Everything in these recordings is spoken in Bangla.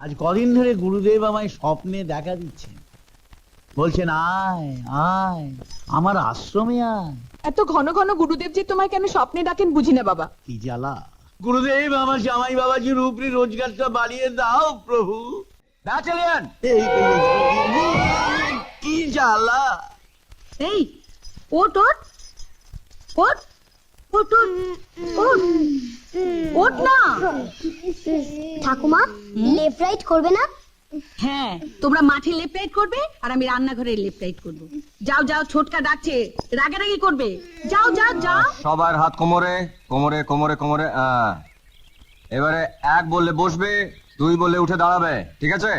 আজ কদিন ধরে গুরুদেব আমায় স্বপ্নে দেখা দিচ্ছেন, বলছেন আয় আয় আমার আশ্রমে আয়। এত ঘন ঘন গুরুদেব যে তোমায় কেন স্বপ্নে ডাকেন বুঝি না বাবা। কি জ্বালা! গুরুদেব আমার জামাই বাবাজির উপরি রোজগারটা বাড়িয়ে দাও প্রভু। ব্যাটালিয়ন কি জ্বালা! এই ওট ওট ওট ওট ওট ওট না ঠাকুমা, লেফট রাইট করবে না? হ্যাঁ, তোমরা মাঠে লেফট রাইট করবে আর আমি রান্নাঘরে লেফট রাইট করব। যাও যাও, ছোটকা ডাকছে, রাগারাগি করবে। যাও যাও যাও। সবার হাত কোমরে কোমরে কোমরে কোমরে। এবারে এক বললে বসবে, দুই বললে উঠে দাঁড়াবে, ঠিক আছে?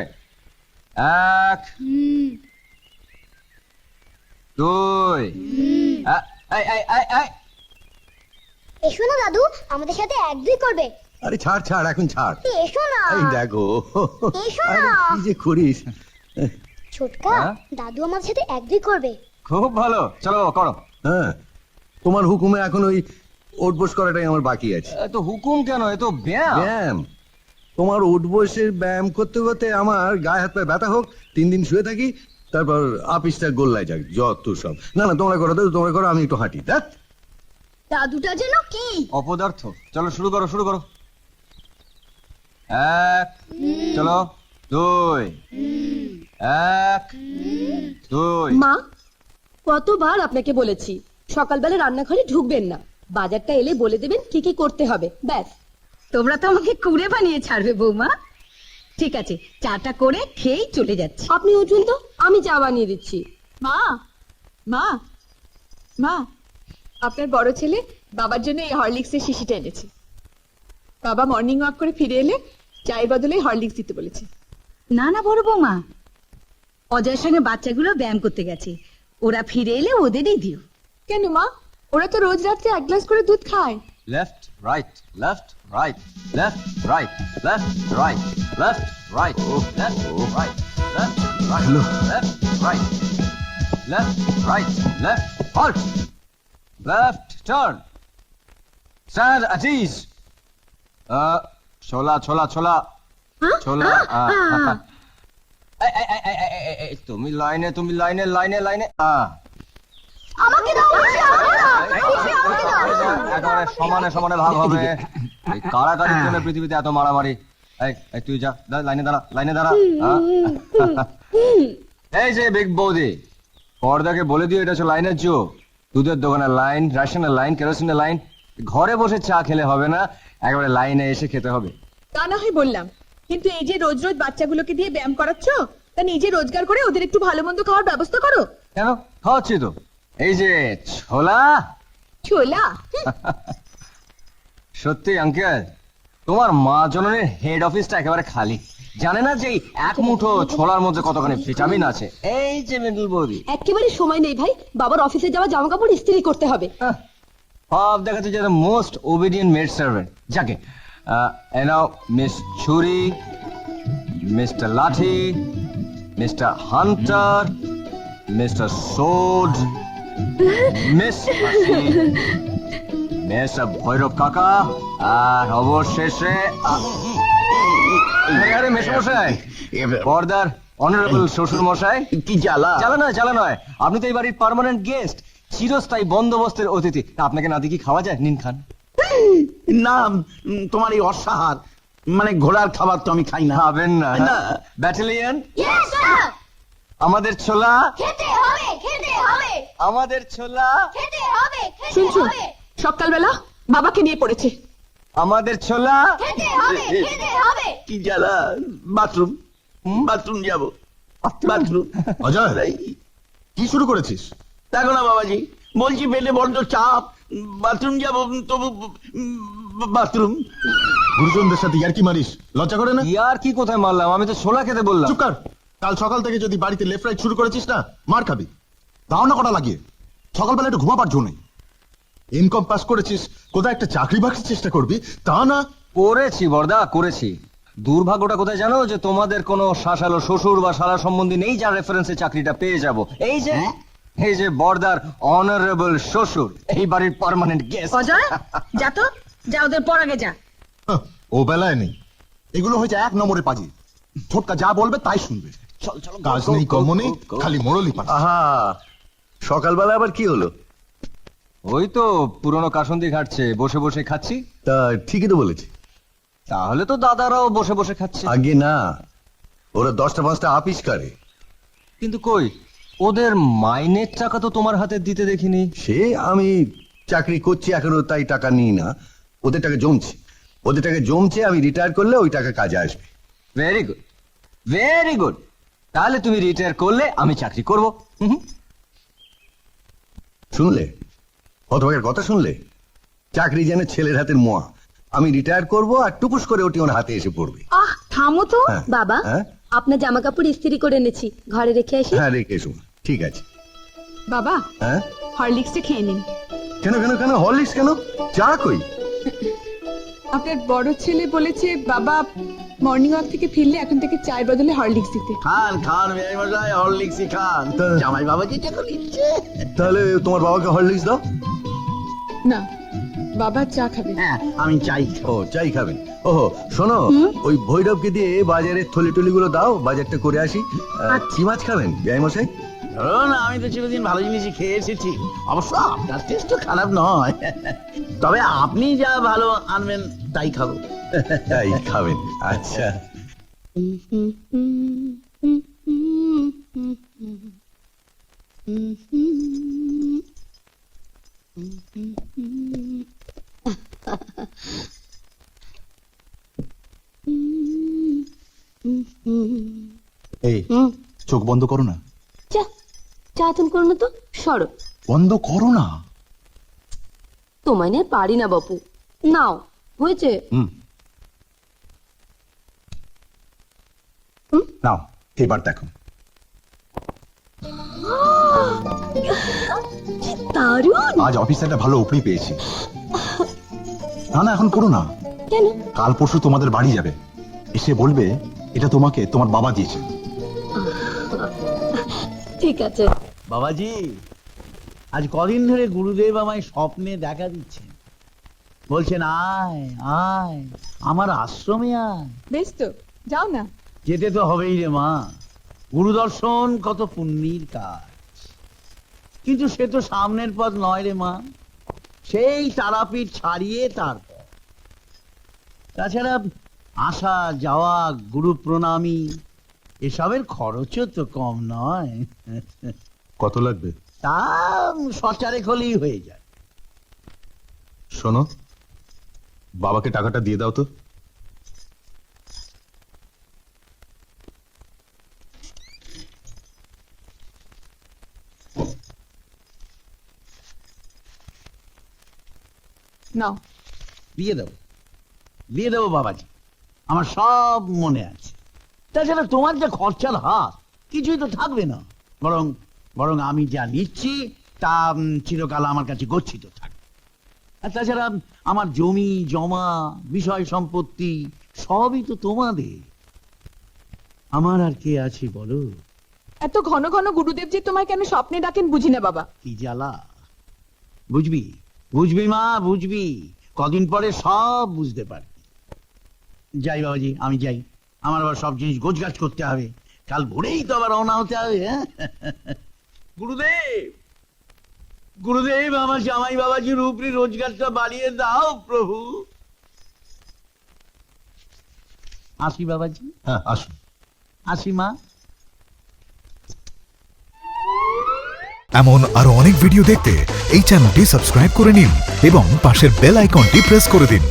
এক, দুই। এই, এই, এই, এই। এসো না দাদু, আমাদের সাথে এক দুই করবে। আরে ছাড় ছাড়, এখন ছাড়। এসো না। এই দেখো, এসো আরে না। কি যে করিস। ছোটকা, হ্যাঁ? দাদু আমাদের সাথে এক দুই করবে। খুব ভালো, চলো করো। হ্যাঁ, তোমার হুকুমে এখন ওই ওঠবোস করাটাই আমার বাকি আছে। তো হুকুম কেন, এ তো ব্যায়াম। ব্যায়াম? তোমার ওঠবোসের ব্যায়াম করতে করতে আমার গায়ে হাত পায়ে ব্যথা হোক, 3 দিন শুয়ে থাকি, তারপর আপিসটা গোল্লায় যাক, যত সব। না না, তোমরা করো, তোমরা করো, আমি একটু হাঁটি। দেখ দাদুটা যেন কি অপদার্থ। চলো শুরু করো, শুরু করো। এক, চলো, দুই, এক, দুই। মা, কতবার আপনাকে বলেছি সকালবেলা রান্নাঘরে ঢুকবেন না, বাজারটা এলে বলে দেবেন কি কি করতে হবে, ব্যাস। তোমরা তো আমাকে কুড়ে বানিয়ে ছাড়বে বৌমা। ঠিক আছে, চাটা করে খেয়েই চলে যাচ্ছি। আপনি উঠুন তো, আমি চা বানিয়ে দিচ্ছি। মা মা মা, আপনার বড় ছেলে বাবার জন্য এই হরলিক্সের শিশিটা এনেছে। বাবা মর্নিং ওয়াক করে ফিরে এলে চায়ের বদলে হরলিক্স দিতে বলেছে। না না বড় বৌমা, অজয়ের সঙ্গে বাচ্চাগুলো ব্যায়াম করতে গেছে, ওরা ফিরে এলে ওদেরই দিও। কেন মা, ওরা তো রোজ রাত্রে 1 গ্লাস করে দুধ খায়। Left, right, left, right, left, right, left, right, left, right, left, right, left, right, left, right, left, right, left, halt, left, turn, stand at ease. छोला छोला छोला छोला। তুমি লাইনে, তুমি লাইনে লাইনে লাইনে। আমাকে দাও, আমাকে দাও। একেবারে সমানে সমানে ভাগ হবে। এই কারাকারির জন্য পৃথিবীতে এত মারামারি। এই তুই যা, লাইনে দাঁড়া, লাইনে দাঁড়া। এই যে বিগ বৌদি, পর্দাকে বলে দিও এটা হচ্ছে লাইনের যুগ। দুধের দোকানের লাইন, রেশনের লাইন, কেরোসিনের লাইন। ঘরে বসে চা খেলে হবে না, একেবারে লাইনে এসে খেতে হবে। তা না হয় বললাম, কিন্তু এই যে রোজ রোজ বাচ্চাগুলোকে দিয়ে ব্যায়াম করাচ্ছ, তা নিজে রোজগার করে ওদের একটু ভালো মন্দ খাওয়ার ব্যবস্থা করো। কেন, খাওয়াচ্ছি তো। এই যে ছোলা। ছোলা? সত্যি আঙ্কেল, তোমার মা জননীর হেড অফিসটা একেবারে খালি। জানে না যে এই এক মুঠো ছোলার মধ্যে কতখানি ভিটামিন আছে। এই যে মিডল বৌদি, একেবারে সময় নেই ভাই, বাবার অফিসে যাওয়া জামা কাপড় ইস্ত্রি করতে হবে। সব দেখাচ্ছে যে মোস্ট ওবিডিয়েন্ট মেড সার্ভেন্ট। যাকে নাও মিস ছুরি, মিস্টার লাঠি, mister hunter, mister sword, miss mister Bhairab কাকা, আর অবশেষে আরে মেশমশাই, পর্দার অনারেবল শ্বশুর মশাই। কি জ্বালা! জ্বালা নয়, জ্বালা নয়, আপনি তো এই বাড়ির পার্মানেন্ট গেস্ট, চিরস্থায়ী বন্দোবস্তের অতিথি। আপনাকে না দেখি খাওয়া যায়? নিন খান। না, তোমার এই অসাহার মানে ঘোড়ার খাবার তো আমি খাই না। খাবেন না? না। Battalion, Yes, sir. আমাদের ছোলা, খেতে হবে, খেতে হবে, আমাদের ছোলা, খেতে হবে, খেতে শুনছো, হবে, সকালবেলা বাবাকে নিয়ে পড়েছে। আমাদের ছোলা। খেতে হবে, খেতে হবে। কি জ্বালা! বাথরুম, বাথরুম যাবো, বাথরুম। অজয়, কি শুরু করেছিস? দেখো না বাবাজি, বলছি পেটে বড্ড চাপ, বাথরুম যাবো, তবু বাথরুম। গুরুজনদের সাথে ইয়ার কি মারিস? লজ্জা করে না? ইয়ার কি কোথায় মারলাম, আমি তো ছোলা খেতে বললাম। চুপ কর। কাল সকাল থেকে যদি বাড়িতে লেফট রাইট শুরু করেছিস না, মার খাবি। দাও না কটা লাগিয়ে, সকালবেলা একটু ঘুমাবার জন্য। ইনকাম পাস করেছিস, কোথায় একটা চাকরি বাকরির চেষ্টা করবি, তা না। করেছি বর্দা, করেছি। দুর্ভাগ্যটা কোথায় জানো, যে তোমাদের কোনো শাসালো শ্বশুর বা শালা সম্বন্ধী নেই যার রেফারেন্সে চাকরিটা পেয়ে যাব। এই যে এই যে বর্দার অনারেবল শ্বশুর, এই বাড়ির পার্মানেন্ট গেস্ট। অজয়, যা তো, যা ওদের পর আগে যা। ও বেলায় নেই, এগুলো হয়েছে 1 নম্বরে পাজি। ছোটকা যা বলবে তাই শুনবে। চল চল, কাজ নেই, কর্ম নেই, খালি মোড়লই পাচ্ছে। আহা, সকালবেলা আবার কি হলো? ওই তো পুরনো কাসন্দি ঘাটছে, বসে বসে খাচ্ছি। তা ঠিকই তো বলেছি। তাহলে তো দাদারাও বসে বসে খাচ্ছে। আগে না, ওরা 10টা 5টা আপিস করে। কিন্তু কই, ওদের মাইনের টাকা তো তোমার হাতে দিতে দেখিনি। সে আমি চাকরি করছি এখনো, তাই টাকা নিই না। ওদের টাকা জমছে, ওদের টাকা জমছে। আমি রিটায়ার করলে ওই টাকা কাজে আসবে। Very good, very good. তাহলে তুমি রিটায়ার করলে আমি চাকরি করব। শুনলে হতভাগের কথা? শুনলে? চাকরি যেন ছেলের হাতের মোয়া। আমি রিটায়ার করব আর টুকুস করে ওটি ওর হাতে এসে পড়বে। আহ থামো তো হ্যাঁ, বাবা। হ্যাঁ? আপনার জামা কাপড় ইস্ত্রি করে এনেছি, ঘরে রেখে আসি। হ্যাঁ, রেখে এসো। ঠিক আছে। বাবা হ্যাঁ, হরলিক্সটা খেয়ে নিন। কেন কেন কেন হরলিক্স কেন? চা কই? আপনার বড় ছেলে বলেছে বাবা মর্নিং ওয়াক থেকে ফিরলে এখন থেকে চায়ের বদলে হরলিক্স দিতে। খান খান বেআই মশাই, হরলিক্সই খান। জামাই বাবাজি যখন ইচ্ছে। তাহলে তোমার বাবাকে হরলিক্স দাও। না, বাবা চা খাবে। হ্যাঁ, আমি চাই। ও, চাই খাবেন? ওহো, শোনো, ওই ভৈরবকে দিয়ে বাজারের থলি টলিগুলো দাও, বাজারটা করে আসি। কি মাছ খাবেন বেআই মশাই? ধরুন, আমি তো চিরদিন ভালো জিনিসই খেয়ে এসেছি। অবশ্য আপনার টেস্ট তো খারাপ নয়, তবে আপনি যা ভালো আনবেন তাই খাবো। তাই খাবেন? আচ্ছা। এই চোখ বন্ধ করো না। চা চা তুমি করো না তো, সরো। বন্ধ করো না। তোমায় নিয়ে পারি না বাপু। নাও, হয়েছে। নাও, এবার দেখো। দারুণ। আজ অফিসে একটা ভালো উপরি পেয়েছি। না না, এখন করো না। কেন? কাল পরশু তোমাদের বাড়ি যাবে, এসে বলবে এটা তোমাকে তোমার বাবা দিয়েছে। ঠিক আছে। বাবাজি, আজ কদিন ধরে গুরুদেব আমায় স্বপ্নে দেখা দিচ্ছেন। বলছেন, আয় আয় আমার আশ্রমে আয়। বেশ তো, যাও না। যেতে তো হবেই রে মা, গুরুদর্শন কত পুণ্যির কাজ। কিন্তু সে তো সামনের পথ নয় রে মা, সেই তারাপীঠ ছাড়িয়ে তারপর। তাছাড়া আসা যাওয়া, গুরু প্রণামী, এসবের খরচও তো কম নয়। কত লাগবে? তা সচারে হলেই হয়ে যায়। শোনো, বাবাকে টাকাটা দিয়ে দাও তো। নাও। দিয়ে দেবো বাবাজি, আমার সব মনে আছে। তাছাড়া তোমার যে খরচার হাত, কিছুই তো থাকবে না। বরং বরং আমি যা নিচ্ছি তা চিরকাল আমার কাছে গচ্ছিত থাকবে। আর তাছাড়া আমার জমি জমা, বিষয় সম্পত্তি সবই তো তোমাদের। আমার আর কে আছে বলো? এত ঘন ঘন গুরুদেব যে তোমায় কেন স্বপ্নে ডাকেন বুঝি না বাবা। কি জ্বালা! বুঝবি বুঝবি মা, বুঝবি। কদিন পরে সব বুঝতে পারবি। যাই বাবাজি, আমি যাই। আমার আবার সব জিনিস গোছগাছ করতে হবে, কাল ভোরেই তো আবার রওনা হতে হবে। গুরুদেব, গুরুদেব, আমার জামাই বাবাজির উপরি রোজগারটা বাড়িয়ে দাও প্রভু। আসি বাবাজি। হ্যাঁ, আসুন। আসি মা। এমন আরো অনেক ভিডিও দেখতে এই চ্যানেলটি সাবস্ক্রাইব করে নিন এবং পাশের বেল আইকনটি প্রেস করে দিন।